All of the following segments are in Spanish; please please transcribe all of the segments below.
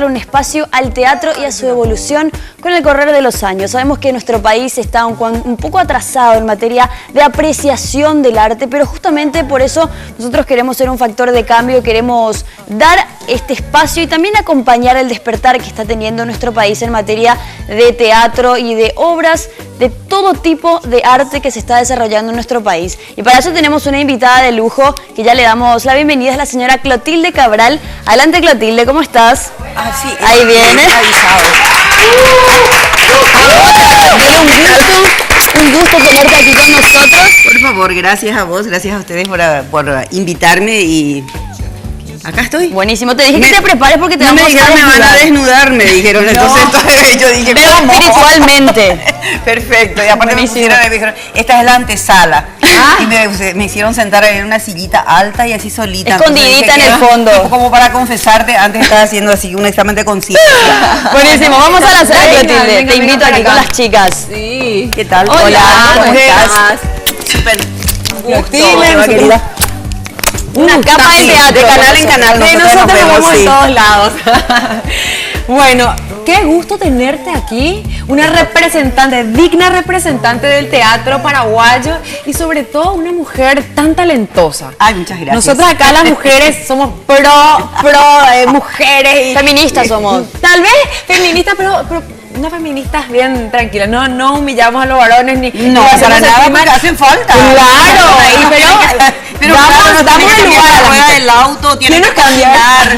un espacio al teatro y a su evolución con el correr de los años. Sabemos que nuestro país está un poco atrasado en materia de apreciación del arte, pero justamente por eso nosotros queremos ser un factor de cambio, queremos dar este espacio y también acompañar el despertar que está teniendo nuestro país en materia de teatro y de obras de todo tipo de arte que se está desarrollando en nuestro país. Y para eso tenemos una invitada de lujo que ya le damos la bienvenida, es la señora Clotilde Cabral. Adelante, Clotilde, ¿cómo estás? Ah, sí. Ahí viene. Un gusto tenerte aquí con nosotros. Por favor, gracias a vos, gracias a ustedes por invitarme y acá estoy. Buenísimo, te dije que te prepares porque te vamos a desnudar. Me van a desnudar, me dijeron, no. Entonces yo dije, pero ¿cómo? Espiritualmente. Perfecto, y aparte me dijeron, esta es la antesala. Y me hicieron sentar en una sillita alta y así solita. Escondidita en el fondo. Como para confesarte, antes estaba haciendo así un examen de conciencia. Buenísimo, vamos a la sala, Clotilde. Te invito aquí con las chicas. Sí. ¿Qué tal? Hola, ¿cómo estás? Súper. Clotilde, querida. Una capa de teatro. De canal en canal. Nosotros nos vemos en todos lados. Bueno, qué gusto tenerte aquí, una representante, digna representante del teatro paraguayo y sobre todo una mujer tan talentosa. Ay, muchas gracias. Nosotras acá las mujeres somos mujeres. Y, feministas somos. Tal vez feministas, pero una feminista bien tranquila, no humillamos a los varones ni para nada, porque hacen falta. Claro, pero damos el lugar a la rueda del auto, tienen que cambiar.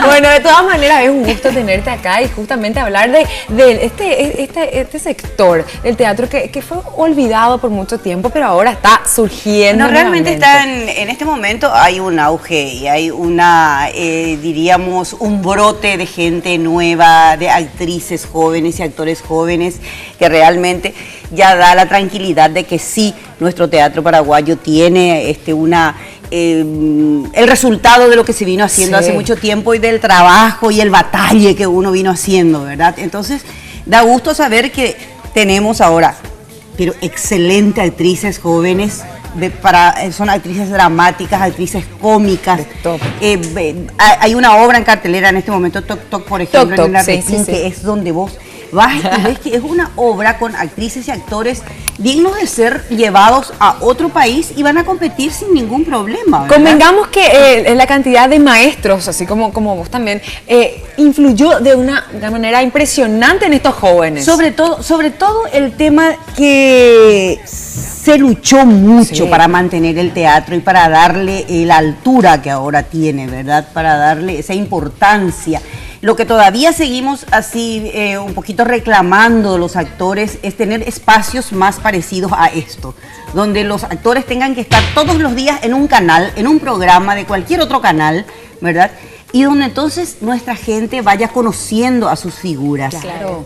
Bueno, de todas maneras es un gusto tenerte acá y justamente hablar de este sector del teatro que fue olvidado por mucho tiempo, pero ahora está surgiendo. No, realmente está en este momento hay un auge y hay diríamos, un brote de gente nueva, de actrices jóvenes y actores jóvenes que realmente ya da la tranquilidad de que sí, nuestro teatro paraguayo tiene el resultado de lo que se vino haciendo hace mucho tiempo y del trabajo y el batalle que uno vino haciendo, ¿verdad? Entonces, da gusto saber que tenemos ahora, pero excelentes actrices jóvenes, son actrices dramáticas, actrices cómicas. Hay una obra en cartelera en este momento, Toc Toc, por ejemplo, en la Repín, que es donde vos vas y ves que es una obra con actrices y actores dignos de ser llevados a otro país y van a competir sin ningún problema, ¿verdad? Convengamos que la cantidad de maestros, así como vos también, influyó de una manera impresionante en estos jóvenes. Sobre todo el tema que se luchó mucho para mantener el teatro y para darle la altura que ahora tiene, ¿verdad? Para darle esa importancia. Lo que todavía seguimos así un poquito reclamando los actores es tener espacios más parecidos a esto, donde los actores tengan que estar todos los días en un canal, en un programa de cualquier otro canal, ¿verdad? Y donde entonces nuestra gente vaya conociendo a sus figuras,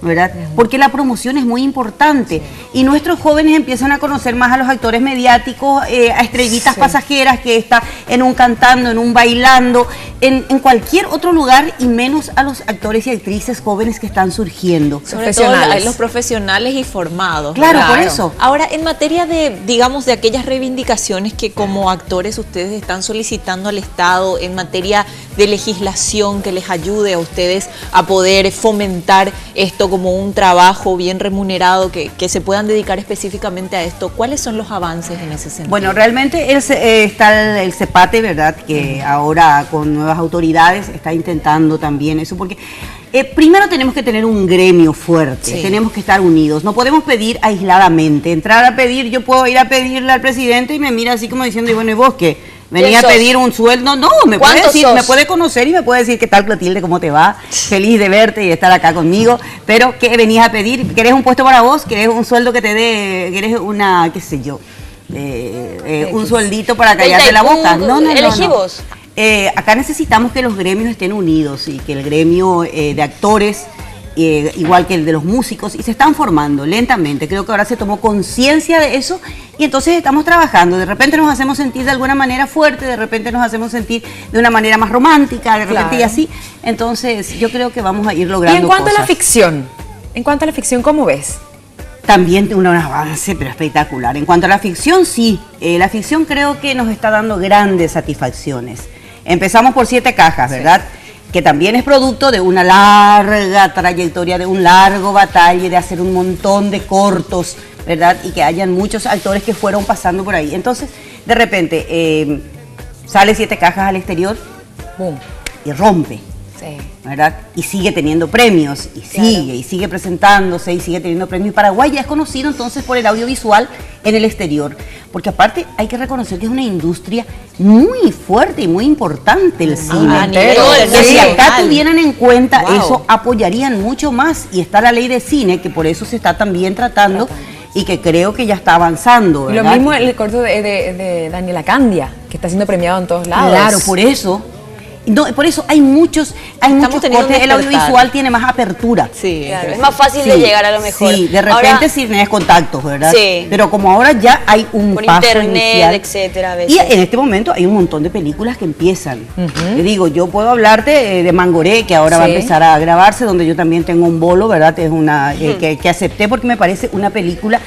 ¿verdad? Porque la promoción es muy importante y nuestros jóvenes empiezan a conocer más a los actores mediáticos, a estrellitas pasajeras que está en un cantando, en un bailando, en cualquier otro lugar y menos a los actores y actrices jóvenes que están surgiendo. Sobre todo los profesionales y formados. Claro, por eso. Ahora, en materia de, digamos, de aquellas reivindicaciones que como actores ustedes están solicitando al Estado en materia de legislación que les ayude a ustedes a poder fomentar esto como un trabajo bien remunerado, que se puedan dedicar específicamente a esto, ¿cuáles son los avances en ese sentido? Bueno, realmente está el CEPATE, ¿verdad? Que ahora con nuevas autoridades está intentando también eso, porque primero tenemos que tener un gremio fuerte, tenemos que estar unidos, no podemos pedir aisladamente, entrar a pedir, yo puedo ir a pedirle al presidente y me mira así como diciendo, y bueno, ¿y vos qué? Venía a pedir un sueldo, no, me puede decir, me puede conocer y me puede decir qué tal, Clotilde, cómo te va, feliz de verte y de estar acá conmigo, pero ¿qué venías a pedir? ¿Querés un puesto para vos? ¿Querés un sueldo que te dé? ¿Querés una, qué sé yo, un sueldito para callarte la boca? No. Elegí vos. Acá necesitamos que los gremios estén unidos y que el gremio de actores, igual que el de los músicos, y se están formando lentamente. Creo que ahora se tomó conciencia de eso y entonces estamos trabajando. De repente nos hacemos sentir de alguna manera fuerte, de repente nos hacemos sentir de una manera más romántica, de repente y así. Entonces yo creo que vamos a ir logrando cosas. Y en cuanto a la ficción, ¿cómo ves? También un avance, pero espectacular. En cuanto a la ficción, sí. La ficción creo que nos está dando grandes satisfacciones. Empezamos por 7 cajas, ¿verdad? Que también es producto de una larga trayectoria, de un largo batalla, de hacer un montón de cortos, ¿verdad? Y que hayan muchos actores que fueron pasando por ahí. Entonces, de repente, sale 7 cajas al exterior, ¡pum!, y rompe. Sí. ¿Verdad? Y sigue teniendo premios, y sigue presentándose, y sigue teniendo premios. Paraguay ya es conocido entonces por el audiovisual en el exterior, porque aparte hay que reconocer que es una industria muy fuerte y muy importante el cine. Si acá tuvieran en cuenta eso, apoyarían mucho más, y está la ley de cine, que por eso se está también tratando, y que creo que ya está avanzando, ¿verdad? Lo mismo el corto de Daniela Candia, que está siendo premiado en todos lados. Claro, por eso. No, por eso hay muchos cortes, el audiovisual tiene más apertura. Sí, claro, es más fácil de llegar a lo mejor. Sí, de repente ahora, sí tenés contactos, ¿verdad? Sí. Pero como ahora ya hay un por paso internet, inicial, etcétera, a veces. Y en este momento hay un montón de películas que empiezan. Te digo, yo puedo hablarte de Mangoré, que ahora va a empezar a grabarse, donde yo también tengo un bolo, ¿verdad? Es una que acepté porque me parece una película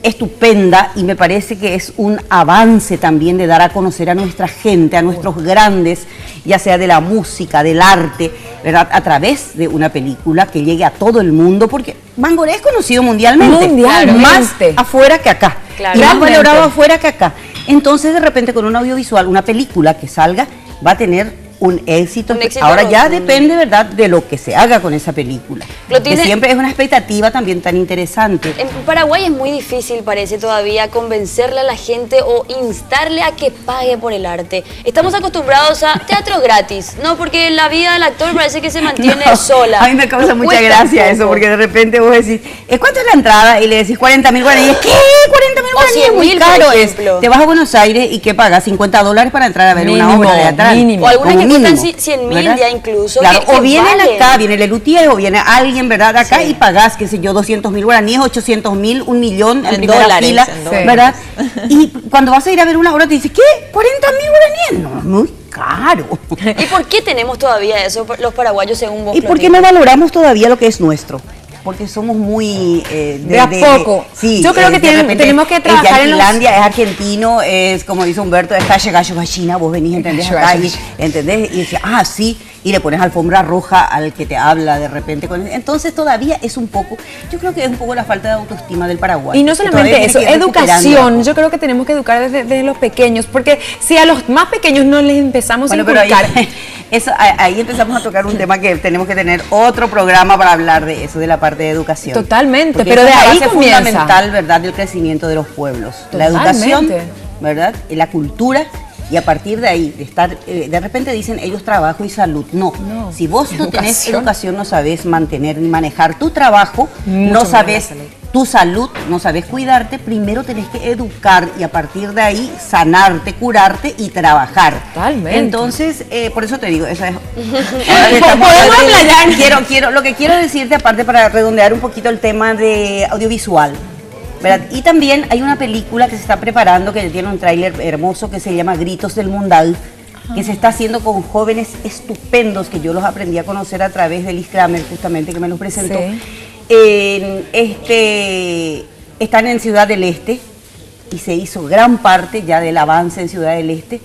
estupenda, y me parece que es un avance también de dar a conocer a nuestra gente, a nuestros grandes, ya sea de la música, del arte, ¿verdad? A través de una película que llegue a todo el mundo, porque Mangoré es conocido mundialmente. Más afuera que acá. Y más valorado afuera que acá. Entonces, de repente, con un audiovisual, una película que salga, va a tener un éxito. Ahora ya depende, ¿verdad?, de lo que se haga con esa película. Que siempre es una expectativa también tan interesante. En Paraguay es muy difícil, parece todavía, convencerle a la gente o instarle a que pague por el arte. Estamos acostumbrados a teatro gratis, ¿no? Porque la vida del actor parece que se mantiene sola. A mí me causa mucha gracia eso, porque de repente vos decís, ¿cuánto es la entrada? Y le decís 40.000 guaraníes. ¿Qué? 40.000 guaraníes es muy caro. Te vas a Buenos Aires y ¿qué pagas? $50 para entrar a ver una obra de teatro. O algunas que cuestan 100.000 ya incluso. Claro, o vienen acá, viene el Lelutier, o viene alguien, ¿verdad?, acá, y pagás, qué sé yo, 200.000 guaraníes, 800.000, 1 millón en primera dólares, fila, ¿verdad? Y cuando vas a ir a ver una obra te dices, ¿qué? ¿40.000 guaraníes? No, muy caro. ¿Y por qué tenemos todavía eso los paraguayos, según vos? ¿Y por qué no valoramos todavía lo que es nuestro? Porque somos muy... de a poco. Sí, yo creo que tenemos que trabajar en Finlandia, es argentino, es como dice Humberto, es calle gallo gallina, vos venís, ¿entendés? Acá, ¿entendés? Y decís, sí, y le pones alfombra roja al que te habla de repente. Entonces todavía es un poco, yo creo que es un poco la falta de autoestima del Paraguay. Y no solamente eso, educación. Yo creo que tenemos que educar desde los pequeños, porque si a los más pequeños no les empezamos a inculcar... Ahí empezamos a tocar un tema que tenemos que tener otro programa para hablar de eso, de la parte de educación. Totalmente, porque pero de ahí es comienza. Fundamental, ¿verdad?, del crecimiento de los pueblos. Totalmente. La educación, ¿verdad?, y la cultura, y a partir de ahí, de estar, de repente dicen ellos trabajo y salud. No, si vos no tenés educación, no sabés mantener ni manejar tu trabajo, no sabés tu salud, no sabes cuidarte, primero tenés que educar y a partir de ahí sanarte, curarte y trabajar. Totalmente. Entonces, por eso te digo, eso es... Lo que quiero decirte, aparte para redondear un poquito el tema de audiovisual, ¿verdad? Y también hay una película que se está preparando, que tiene un tráiler hermoso, que se llama Gritos del Mundal, que se está haciendo con jóvenes estupendos, que yo los aprendí a conocer a través de Liz Kramer, justamente, que me los presentó. Están en Ciudad del Este y se hizo gran parte ya del avance en Ciudad del Este,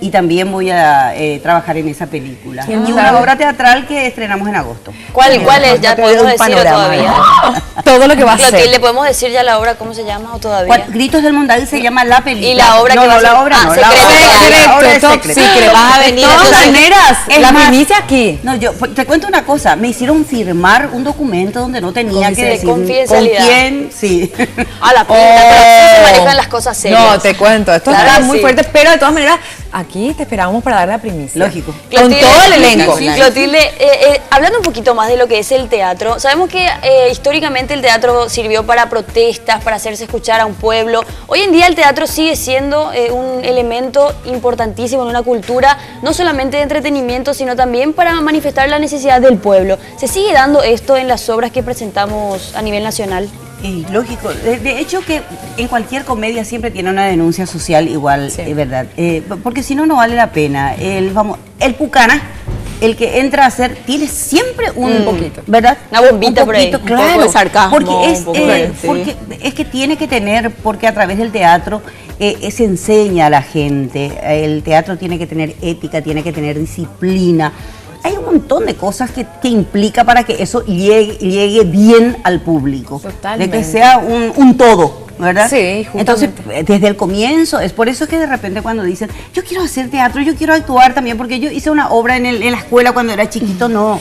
y también voy a trabajar en esa película. Y una obra teatral que estrenamos en agosto. ¿Cuál es? Ya podemos decirlo todavía. Todo lo que va a ser. ¿Le podemos decir ya la obra cómo se llama o todavía? Gritos del Mundal se llama la película. ¿Y la obra que va a ser? La obra no, la obra es secreto. Vas a venir. De todas maneras, la primicia aquí. No, yo te cuento una cosa, me hicieron firmar un documento donde no tenía que decir con quién, sí. A la pinta, pero así se manejan las cosas serias. No, te cuento, esto está muy fuerte, pero de todas maneras, aquí te esperamos para dar la primicia. Lógico. Con todo el elenco. Clotilde, hablando un poquito más de lo que es el teatro, sabemos que históricamente el teatro sirvió para protestas, para hacerse escuchar a un pueblo. Hoy en día el teatro sigue siendo un elemento importantísimo en una cultura, no solamente de entretenimiento, sino también para manifestar la necesidad del pueblo. ¿Se sigue dando esto en las obras que presentamos a nivel nacional? Lógico, de hecho que en cualquier comedia siempre tiene una denuncia social igual, ¿verdad? Porque si no, no vale la pena. El pucana, el que entra a hacer, tiene siempre un poquito, ¿verdad? Una bombita por ahí. Claro, un poco de sarcasmo, porque es que tiene que tener, porque a través del teatro se enseña a la gente. El teatro tiene que tener ética, tiene que tener disciplina. Hay un montón de cosas que implica para que eso llegue bien al público. Totalmente. De que sea un todo, ¿verdad? Sí, justamente. Entonces, desde el comienzo, es por eso que de repente cuando dicen, yo quiero hacer teatro, yo quiero actuar también, porque yo hice una obra en la escuela cuando era chiquito, no.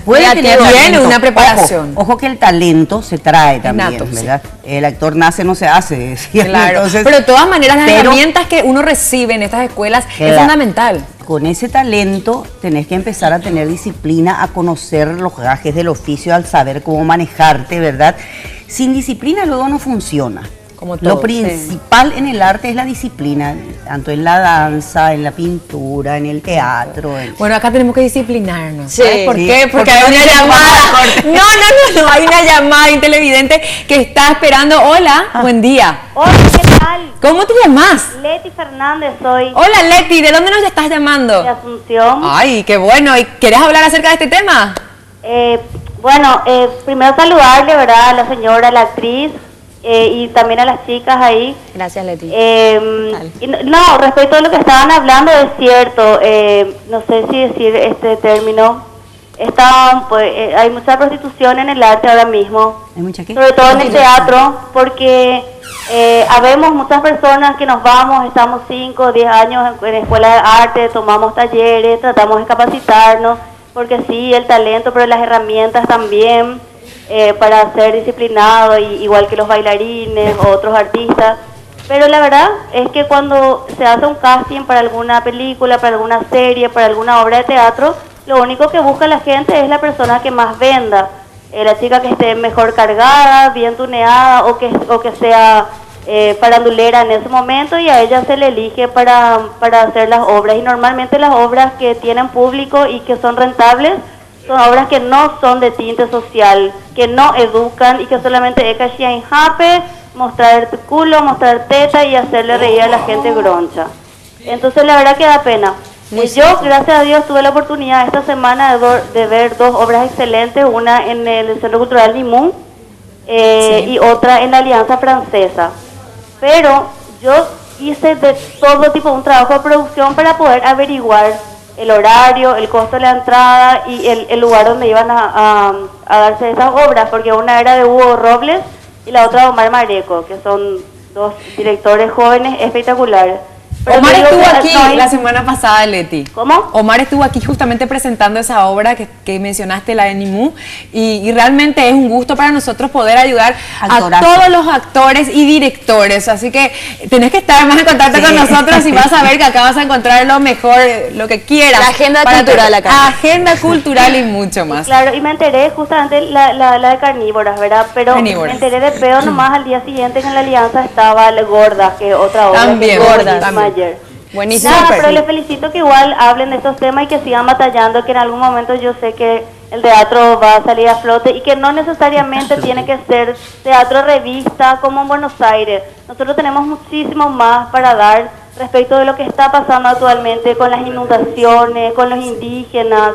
Puede Ya tener tiene talento. una preparación. Ojo que el talento se trae también, Innato, sí. ¿verdad? El actor nace, no se hace, decía. Claro, Entonces, pero de todas maneras las pero- herramientas que uno recibe en estas escuelas es Claro. fundamental. Con ese talento tenés que empezar a tener disciplina, a conocer los gajes del oficio, al saber cómo manejarte, ¿verdad? Sin disciplina luego no funciona. Como todo, Lo principal en el arte es la disciplina, tanto en la danza, en la pintura, en el teatro. Bueno, acá tenemos que disciplinarnos. Sí. ¿Sabes por Sí, qué? Porque porque hay no una dice llamada. No, hay una llamada de un televidente que está esperando. Hola, buen día. Hola, ¿qué tal? ¿Cómo te llamas? Leti Fernández soy, Hola, Leti, ¿de dónde nos estás llamando? de Asunción. Ay, qué bueno. ¿Y querés hablar acerca de este tema? Primero saludarle, ¿verdad? A la señora, a la actriz y también a las chicas ahí. Gracias, Leti. No, respecto a lo que estaban hablando, es cierto. No sé si decir este término. Hay mucha prostitución en el arte ahora mismo. ¿Hay mucha qué? Sobre todo en el teatro, porque habemos muchas personas que nos vamos, estamos 5 o 10 años en escuela de arte, tomamos talleres, tratamos de capacitarnos, porque sí, el talento, pero las herramientas también para ser disciplinado, igual que los bailarines o otros artistas. Pero la verdad es que cuando se hace un casting para alguna película, para alguna serie, para alguna obra de teatro, lo único que busca la gente es la persona que más venda. La chica que esté mejor cargada, bien tuneada o que sea farandulera en ese momento, y a ella se le elige para hacer las obras. Y normalmente las obras que tienen público y que son rentables son obras que no son de tinte social, que no educan y que solamente es caché en jape, mostrar el culo, mostrar teta y hacerle reír a la gente groncha. Entonces la verdad que da pena. Yo, gracias a Dios, tuve la oportunidad esta semana de ver 2 obras excelentes, una en el Centro Cultural Limón y otra en la Alianza Francesa. Pero yo hice de todo tipo un trabajo de producción para poder averiguar el horario, el costo de la entrada y el lugar donde iban a darse esas obras, porque una era de Hugo Robles y la otra de Omar Mareco, que son 2 directores jóvenes espectaculares. Pero Omar te digo estuvo que aquí no hay- la semana pasada, Leti. ¿Cómo? Omar estuvo aquí justamente presentando esa obra que mencionaste, la de Nimú, y realmente es un gusto para nosotros poder ayudar Actorazo. a todos los actores y directores, así que tenés que estar más en contacto con nosotros y vas a ver que acá vas a encontrar lo mejor, lo que quieras. La agenda para cultural acá. Agenda cultural y mucho más. Claro, y me enteré justamente la de carnívoras, ¿verdad? Pero Carnívoras. me enteré de pedo nomás al día siguiente que en la Alianza estaba La Gorda, que es otra obra También, que Gorda, buenísima también. ayer. Buenísimo. Nada, Súper. pero les felicito que igual hablen de estos temas y que sigan batallando, que en algún momento yo sé que el teatro va a salir a flote y que no necesariamente tiene que ser teatro revista como en Buenos Aires. Nosotros tenemos muchísimo más para dar respecto de lo que está pasando actualmente con las inundaciones, con los indígenas.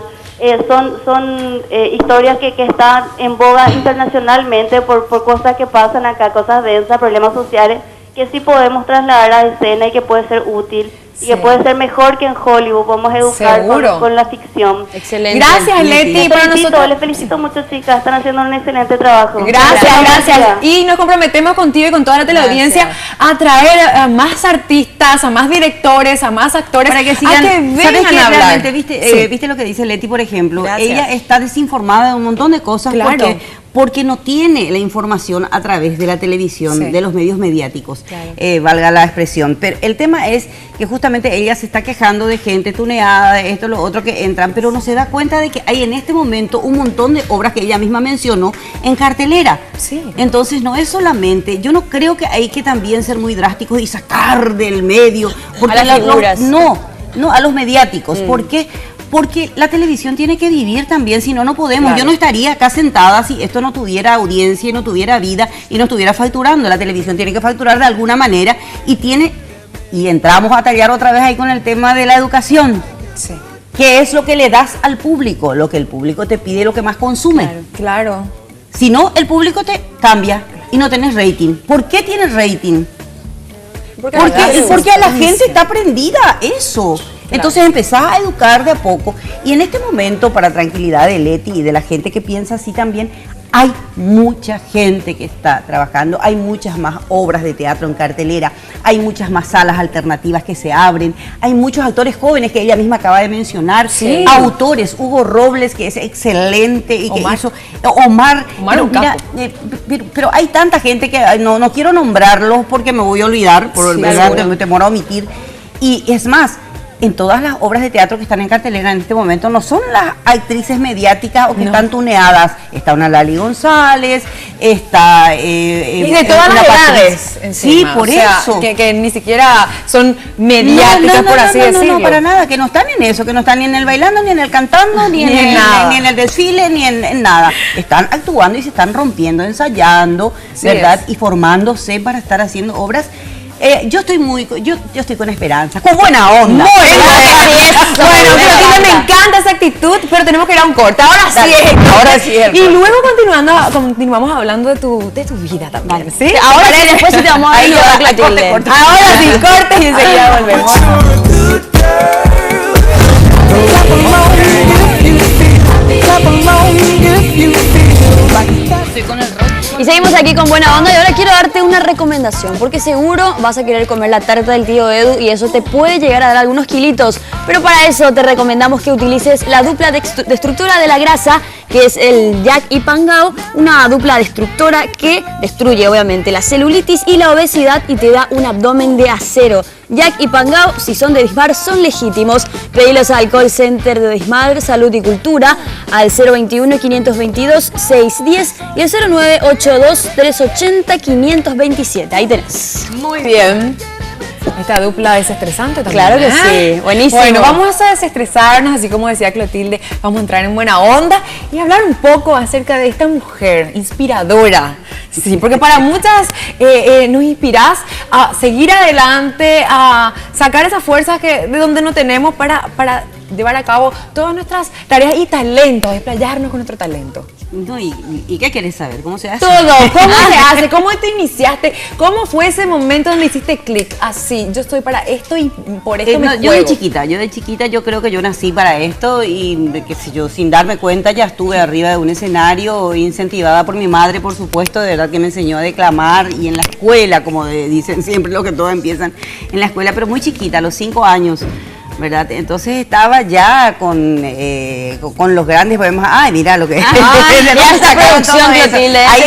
Son historias que están en boga internacionalmente por cosas que pasan acá, cosas densas, problemas sociales, que sí podemos trasladar a escena y que puede ser útil y que puede ser mejor que en Hollywood. Podemos educar Seguro. con la ficción. Excelente. Gracias, Leti, para nosotros. Les felicito mucho, chicas, están haciendo un excelente trabajo. Gracias. Y nos comprometemos contigo y con toda la teleaudiencia a traer a más artistas, a más directores, a más actores, Para que sigan, a que ¿sabes vengan qué? a hablar. Realmente, ¿viste, Sí. viste lo que dice Leti, por ejemplo? Gracias. Ella está desinformada de un montón de cosas Claro. porque no tiene la información a través de la televisión, Sí. de los medios mediáticos, Claro. valga la expresión. Pero el tema es que justamente ella se está quejando de gente tuneada, de esto, lo otro que entran, pero no se da cuenta de que hay en este momento un montón de obras que ella misma mencionó en cartelera. Sí. Entonces no es solamente, yo no creo que hay que también ser muy drásticos y sacar del medio, porque A las figuras. no, a los mediáticos. ¿Por qué? Porque la televisión tiene que vivir también, si no, no podemos. Claro. Yo no estaría acá sentada si esto no tuviera audiencia y no tuviera vida y no estuviera facturando. La televisión tiene que facturar de alguna manera y entramos a tallar otra vez ahí con el tema de la educación. Sí. ¿Qué es lo que le das al público? Lo que el público te pide, lo que más consume. Claro. Si no, el público te cambia y no tenés rating. ¿Por qué tienes rating? Porque a la gente está aprendida a eso. Entonces empezás a educar de a poco. Y en este momento, para tranquilidad de Leti y de la gente que piensa así también, hay mucha gente que está trabajando, hay muchas más obras de teatro en cartelera, hay muchas más salas alternativas que se abren, hay muchos actores jóvenes que ella misma acaba de mencionar, autores, Hugo Robles, que es excelente, y que hizo, Omar pero, mira, pero hay tanta gente que no quiero nombrarlos porque me voy a olvidar, por verdad, me temor a omitir, y es más, en todas las obras de teatro que están en cartelera en este momento no son las actrices mediáticas o que están tuneadas. Está una Lali González, está... y de todas las edades encima. Sí, por eso. Que ni siquiera son mediáticas, por así decirlo. No, para nada, que no están en eso, que no están ni en el bailando, ni en el cantando, ni en el desfile, ni en nada. Están actuando y se están rompiendo, ensayando, ¿verdad? Y formándose para estar haciendo obras. Yo estoy con esperanza, con buena onda. Bueno, me encanta esa actitud, pero tenemos que ir a un corte. Ahora sí es. Y luego continuamos hablando de tu vida también. ¿Sí? Ahora sí, después sí te vamos a ir a corte. Ahora sí, corte y enseguida volvemos. Y seguimos aquí con buena onda y ahora quiero darte una recomendación porque seguro vas a querer comer la tarta del tío Edu y eso te puede llegar a dar algunos kilitos, pero para eso te recomendamos que utilices la dupla destructora de la grasa, que es el Yak y Pangao, una dupla destructora que destruye obviamente la celulitis y la obesidad y te da un abdomen de acero. Yak y Pangao, si son de Dismar, son legítimos. Pedilos al call center de Dismar, Salud y Cultura, al 021-522-610 y al 0982-380-527. Ahí tenés. Muy bien. Esta dupla es estresante también. Claro que sí, buenísimo. Bueno, vamos a desestresarnos, así como decía Clotilde, vamos a entrar en buena onda y hablar un poco acerca de esta mujer inspiradora. Sí, porque para muchas nos inspirás a seguir adelante, a sacar esas fuerzas de donde no tenemos para llevar a cabo todas nuestras tareas y talentos, explayarnos con nuestro talento. No, ¿y qué quieres saber? ¿Cómo se hace? Todo, ¿cómo se hace? ¿Cómo te iniciaste? ¿Cómo fue ese momento donde hiciste clic? Así, yo estoy para esto y por esto me juego. Yo de chiquita yo creo que yo nací para esto y qué sé yo, sin darme cuenta ya estuve arriba de un escenario incentivada por mi madre, por supuesto, de verdad que me enseñó a declamar y en la escuela, como dicen siempre, lo que todos empiezan en la escuela, pero muy chiquita, a los 5 años. ¿Verdad? Entonces estaba ya con los grandes poemas. Ay, mira lo que es. Ya esta producción, Clotilde. Ahí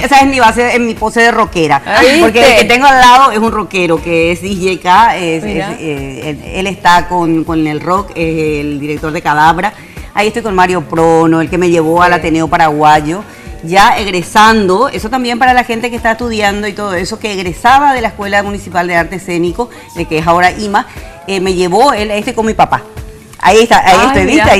esa es mi base, en mi pose de rockera. Porque el que tengo al lado es un rockero que es DJ K. Él está con el rock, es el director de Cadabra. Ahí estoy con Mario Prono, el que me llevó al Ateneo Paraguayo. Ya egresando, eso también para la gente que está estudiando y todo eso, que egresaba de la Escuela Municipal de Arte Escénico, de que es ahora IMA, me llevó, él con mi papá. Ahí está, estoy, ¿viste?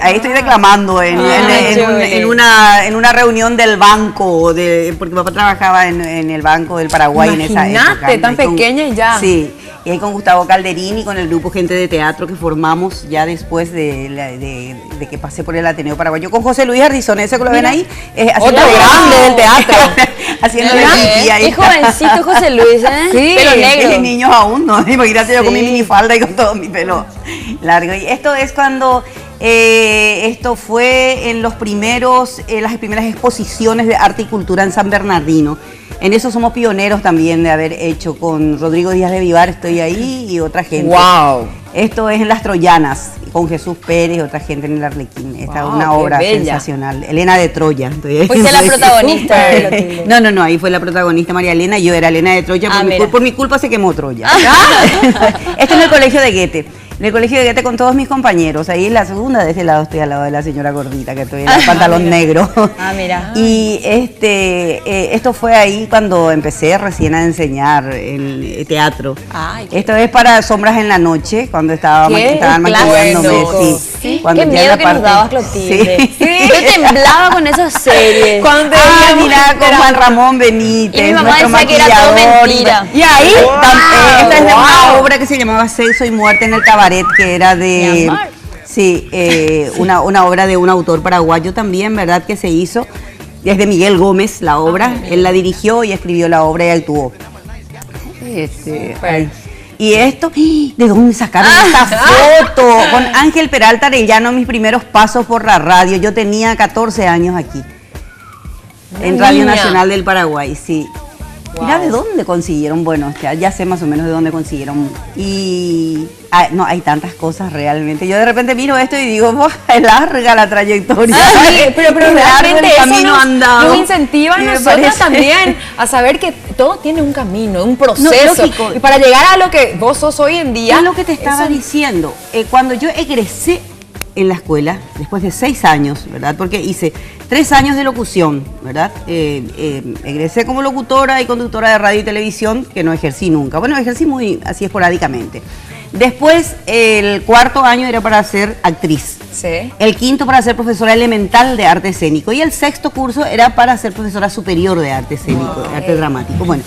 Ahí estoy declamando en una reunión del banco, porque mi papá trabajaba en el Banco del Paraguay. Imagínate, en esa época. Tan pequeña y ya. Sí, y ahí con Gustavo Calderini, con el grupo Gente de Teatro que formamos ya después de que pasé por el Ateneo Paraguayo, con José Luis Ardizón, ese que lo ven ahí. Otro grande del teatro. Haciendo de pipí ahí. Es jovencito José Luis, ¿eh? Sí, pelo negro. Y niños aún, ¿no? Imagínate yo con mi minifalda y con todo mi pelo largo. Y esto es cuando... esto fue en las primeras exposiciones de arte y cultura en San Bernardino. En eso somos pioneros también de haber hecho con Rodrigo Díaz de Vivar, estoy ahí, y otra gente. ¡Wow! Esto es en Las Troyanas, con Jesús Pérez y otra gente en el Arlequín. Esta es una obra sensacional. Elena de Troya. Fuiste la protagonista. No, ahí fue la protagonista María Elena y yo era Elena de Troya. Por mi culpa se quemó Troya. Esto es en el colegio de Goethe. En el colegio de Goethe con todos mis compañeros. Ahí en la segunda, de ese lado estoy al lado de la señora gordita, que estoy en el pantalón negro. Mira. Y esto fue ahí cuando empecé recién a enseñar el teatro. Esto es para Sombras en la Noche, cuando estaban maquillándome. Sí. Qué miedo que nos dabas, Clotilde. Sí. Yo temblaba con esas series. Cuando mira, con Juan Ramón Benítez. Y mi mamá decía que era todo mentira. Y ahí, esta es de una obra que se llamaba Sexo y Muerte en el Cabaret, que era de... Sí, una obra de un autor paraguayo también, ¿verdad? Que se hizo. Es de Miguel Gómez, la obra. Él la dirigió y escribió la obra y actuó. Ay. Y esto, ¿de dónde sacaron esta foto? Con Ángel Peralta Arellano, mis primeros pasos por la radio. Yo tenía 14 años aquí, en Radio Nacional del Paraguay, sí. Wow. Mira de dónde consiguieron, bueno, ya sé más o menos de dónde consiguieron. Y no, hay tantas cosas realmente. Yo de repente miro esto y digo, es larga la trayectoria. Sí, pero realmente el camino nos incentiva a nosotros también a saber que todo tiene un camino, un proceso. No, y para llegar a lo que vos sos hoy en día. Es lo que te estaba diciendo. Cuando yo egresé en la escuela, después de 6 años, ¿verdad? Porque hice 3 años de locución, ¿verdad? Egresé como locutora y conductora de radio y televisión, que no ejercí nunca. Bueno, ejercí muy así esporádicamente. Después, el 4.º año era para ser actriz. Sí. El 5.º para ser profesora elemental de arte escénico. Y el 6.º curso era para ser profesora superior de arte escénico, de arte dramático. Bueno,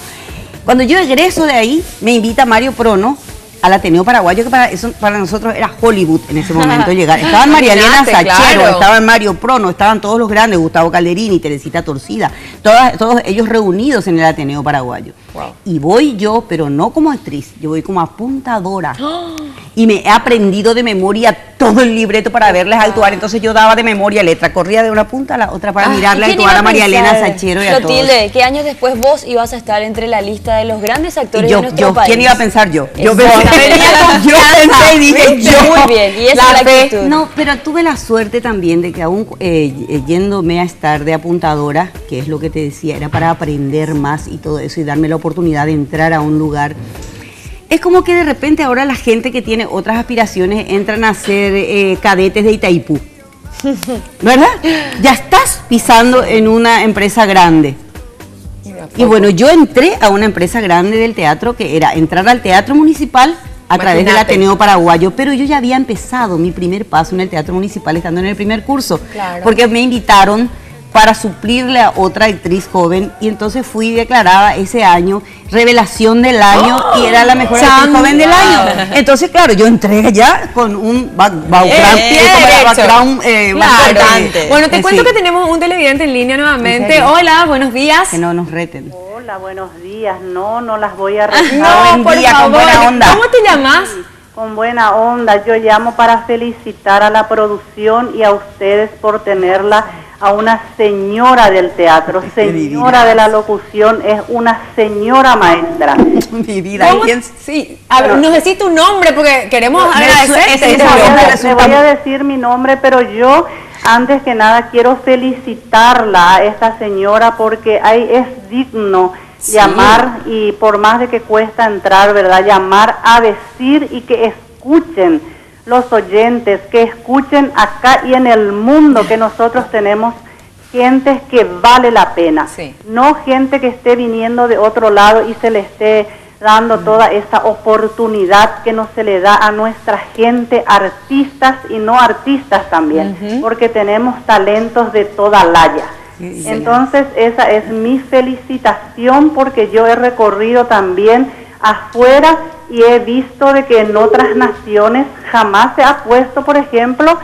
cuando yo egreso de ahí, me invita Mario Prono al Ateneo Paraguayo, que para nosotros era Hollywood en ese momento llegar. Estaban María Elena Sachero, estaban Mario Prono, estaban todos los grandes, Gustavo Calderini, Teresita Torcida, todos ellos reunidos en el Ateneo Paraguayo. Wow. Y voy yo, pero no como actriz, yo voy como apuntadora. Y me he aprendido de memoria todo el libreto para verles actuar. Entonces yo daba de memoria letra, corría de una punta a la otra para mirarle actuar a María Elena Sachero y a todos. Clotilde, ¿qué años después vos ibas a estar entre la lista de los grandes actores de nuestro país? ¿Quién iba a pensar yo? Yo pensé y dije yo. Muy bien, y esa es la actitud. No, pero tuve la suerte también de que aún yéndome a estar de apuntadora, que es lo que te decía, era para aprender más y todo eso y darme la oportunidad de entrar a un lugar. Es como que de repente ahora la gente que tiene otras aspiraciones entran a ser cadetes de Itaipú, ¿verdad? Ya estás pisando en una empresa grande. Y bueno, yo entré a una empresa grande del teatro, que era entrar al Teatro Municipal a través del Ateneo Paraguayo, pero yo ya había empezado mi primer paso en el Teatro Municipal estando en el primer curso, porque me invitaron para suplirle a otra actriz joven, y entonces fui declarada ese año revelación del año y era la mejor actriz joven del año. Entonces, claro, yo entré ya con un background importante. Bueno, te cuento que tenemos un televidente en línea nuevamente. Hola, buenos días. Que no nos reten. Hola, buenos días. No las voy a retar. No, por favor. Con buena onda. ¿Cómo te llamas? Con buena onda. Yo llamo para felicitar a la producción y a ustedes por tenerla a una señora del teatro, señora de la locución, es una señora maestra. Mi vida. Sí, a ver, nos decís tu nombre porque queremos agradecerte. Le voy a decir mi nombre, pero yo antes que nada quiero felicitarla a esta señora porque es digno llamar, y por más de que cuesta entrar, ¿verdad? Llamar a decir y que escuchen los oyentes, que escuchen acá y en el mundo que nosotros tenemos gente que vale la pena, no gente que esté viniendo de otro lado y se le esté dando toda esta oportunidad que no se le da a nuestra gente, artistas y no artistas también, porque tenemos talentos de toda laya. Entonces esa es mi felicitación, porque yo he recorrido también afuera y he visto de que en otras naciones jamás se ha puesto, por ejemplo,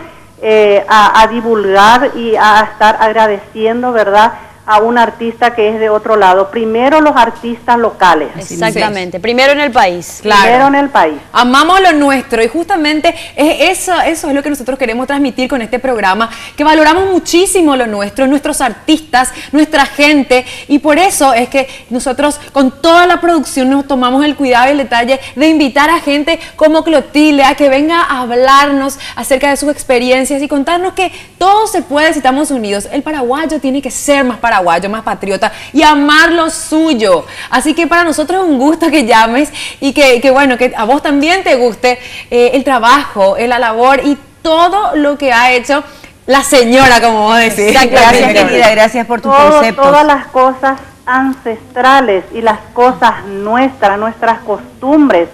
a divulgar y a estar agradeciendo, ¿verdad?, a un artista que es de otro lado. Primero los artistas locales. Exactamente, primero en el país. Claro. Primero en el país. Amamos lo nuestro y justamente eso es lo que nosotros queremos transmitir con este programa, que valoramos muchísimo lo nuestro, nuestros artistas, nuestra gente, y por eso es que nosotros con toda la producción nos tomamos el cuidado y el detalle de invitar a gente como Clotilde a que venga a hablarnos acerca de sus experiencias y contarnos que todo se puede si estamos unidos. El paraguayo tiene que ser más paraguayo, más patriota y amar lo suyo. Así que para nosotros es un gusto que llames y que bueno, que a vos también te guste el trabajo, la labor y todo lo que ha hecho la señora, como vos decís. Gracias, querida, gracias por tus conceptos. Todas las cosas ancestrales y las cosas nuestras costumbres,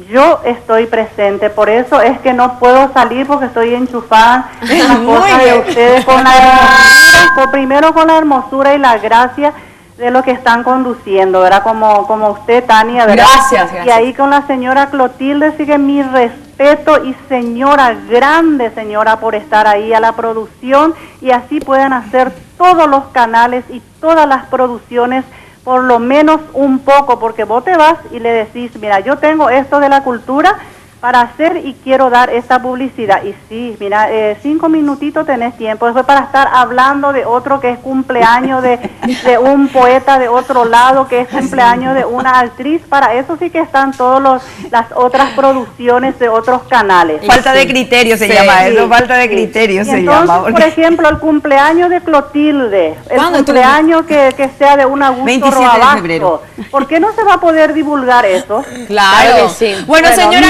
yo estoy presente, por eso es que no puedo salir, porque estoy enchufada en las cosas de ustedes, con la hermosura, primero con la hermosura y la gracia de lo que están conduciendo, ¿verdad? Como usted, Tania, ¿verdad? Gracias. Y ahí con la señora Clotilde, sigue mi respeto, y señora, grande señora, por estar ahí a la producción, y así pueden hacer todos los canales y todas las producciones por lo menos un poco, porque vos te vas y le decís, mira, yo tengo esto de la cultura para hacer y quiero dar esta publicidad. Y sí, mira, 5 minutitos tenés tiempo. Después para estar hablando de otro que es cumpleaños de un poeta de otro lado, que es cumpleaños de una actriz. Para eso sí que están todas las otras producciones de otros canales. Falta de criterio se llama eso, falta de criterio se llama. Por ejemplo, el cumpleaños de Clotilde, el cumpleaños que sea de un Augusto 27 Roabasto. de febrero. ¿Por qué no se va a poder divulgar eso? Claro que sí. Bueno, señora,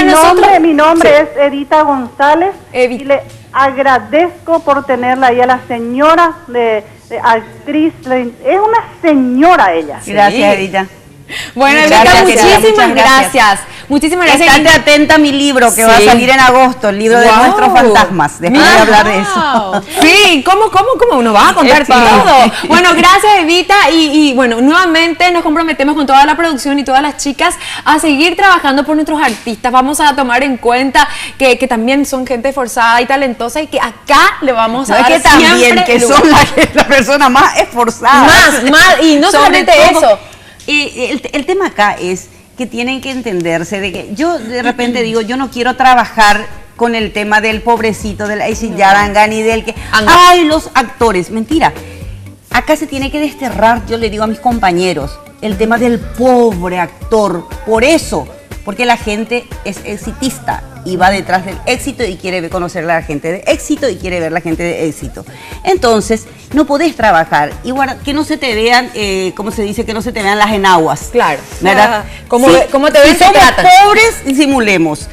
mi nombre es Evita González y le agradezco por tenerla ahí a la señora de actriz. Es una señora ella. Gracias, Evita. Bueno, Evita, muchísimas gracias. Muchísimas gracias. Estate atenta a mi libro que va a salir en agosto, el libro de nuestros fantasmas. Después de hablar de eso. Sí, ¿cómo nos vas a contar todo? Bueno, gracias, Evita. Y bueno, nuevamente nos comprometemos con toda la producción y todas las chicas a seguir trabajando por nuestros artistas. Vamos a tomar en cuenta que también son gente esforzada y talentosa y que acá le vamos a dar que también que son la persona más esforzada. Más, y no solamente eso. El tema acá es que tienen que entenderse de que yo de repente digo, yo no quiero trabajar con el tema del pobrecito, del Aisy Yarangan y del que, ay, los actores, mentira. Acá se tiene que desterrar, yo le digo a mis compañeros, el tema del pobre actor, por eso, porque la gente es exitista y va detrás del éxito y quiere conocer a la gente de éxito y quiere ver la gente de éxito. Entonces, no podés trabajar, igual que no se te vean, ¿cómo se dice? Que no se te vean las enaguas. Claro. ¿Verdad? ¿Cómo te ven? Si somos pobres, disimulemos.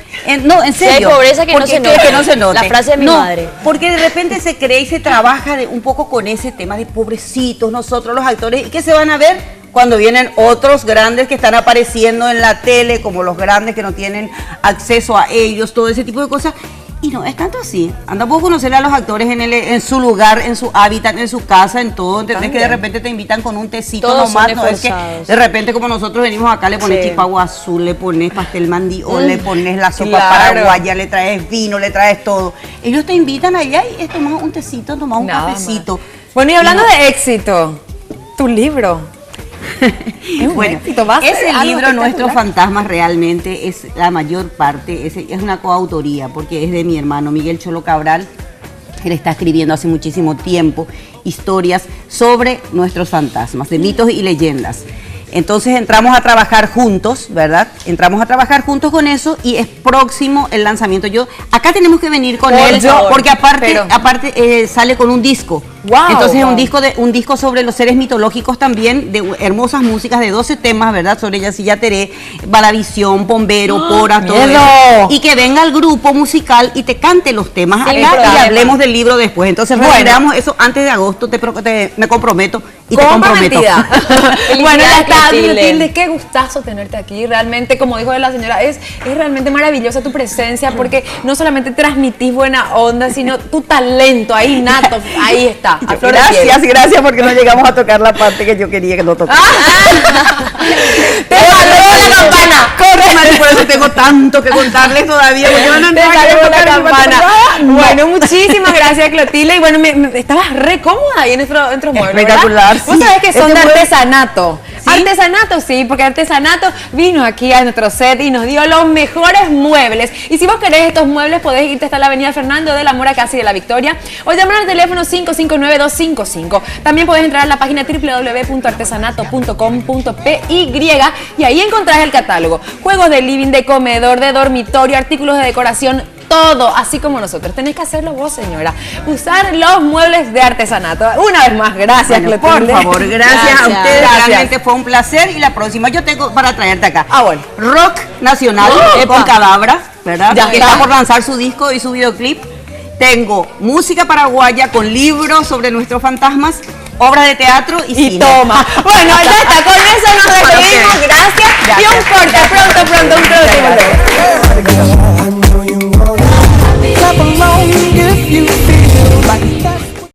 No, en serio. Si hay pobreza que no se note. Que no se note. La frase de mi madre. Porque de repente se cree y se trabaja un poco con ese tema de pobrecitos, nosotros los actores, y que se van a ver cuando vienen otros grandes que están apareciendo en la tele, como los grandes que no tienen acceso a ellos, todo ese tipo de cosas. Y no es tanto así. Anda a conocer a los actores en su lugar, en su hábitat, en su casa, en todo. ¿Entendés? Que de repente te invitan con un tecito nomás. No es que de repente, como nosotros venimos acá, le pones chipago azul, le pones pastel mandiol, le pones la sopa paraguaya, le traes vino, le traes todo. Ellos te invitan allá y es tomar un tecito, tomar un cafecito. Bueno, y hablando de éxito, tu libro. Bueno, ese libro, Nuestros Fantasmas, realmente es la mayor parte, es una coautoría, porque es de mi hermano Miguel Cholo Cabral. Él está escribiendo hace muchísimo tiempo historias sobre nuestros fantasmas, de mitos y leyendas. Entonces entramos a trabajar juntos, ¿verdad? Entramos a trabajar juntos con eso y es próximo el lanzamiento. Acá tenemos que venir con él, porque aparte sale con un disco. Wow, entonces es un disco sobre los seres mitológicos también, de hermosas músicas de 12 temas, ¿verdad? Sobre Yacilla Teré, Balavisión, Bombero, Pora, todo eso. Y que venga el grupo musical y te cante los temas acá y hablemos del libro después. Entonces revelamos eso antes de agosto, me comprometo y te comprometo. Bueno, ya está, Clotilde, qué gustazo tenerte aquí. Realmente, como dijo la señora, es realmente maravillosa tu presencia, porque no solamente transmitís buena onda, sino tu talento ahí nato, ahí está. Gracias, porque no llegamos a tocar la parte que yo quería que no tocara. ¡Te saludó la campana! ¡Corre, Mari! Por eso tengo tanto que contarles todavía. ¡Te saludó la campana! Bueno, muchísimas gracias, Clotilde. Y bueno, estabas re cómoda ahí en nuestros muebles, espectacular, ¿verdad? Vos sabés que son de artesanato. ¿Sí? Artesanato, sí, porque Artesanato vino aquí a nuestro set y nos dio los mejores muebles. Y si vos querés estos muebles, podés irte hasta la avenida Fernando de la Mora, casi de la Victoria, o llamar al teléfono 559-255. También podés entrar a la página www.artesanato.com.py y ahí encontrás el catálogo. Juegos de living, de comedor, de dormitorio, artículos de decoración, todo, así como nosotros. Tenés que hacerlo vos, señora. Usar los muebles de Artesanato. Una vez más, gracias, Clotilde. Por favor, gracias a ustedes. Realmente fue un placer. Y la próxima yo tengo para traerte acá. Bueno. Rock nacional con Cadabra, ¿verdad? Ya que está por lanzar su disco y su videoclip. Tengo música paraguaya con libros sobre nuestros fantasmas, obras de teatro y cine. Toma. Bueno, ya está. Con eso nos despedimos. Gracias. Y un corte. Pronto, un próximo.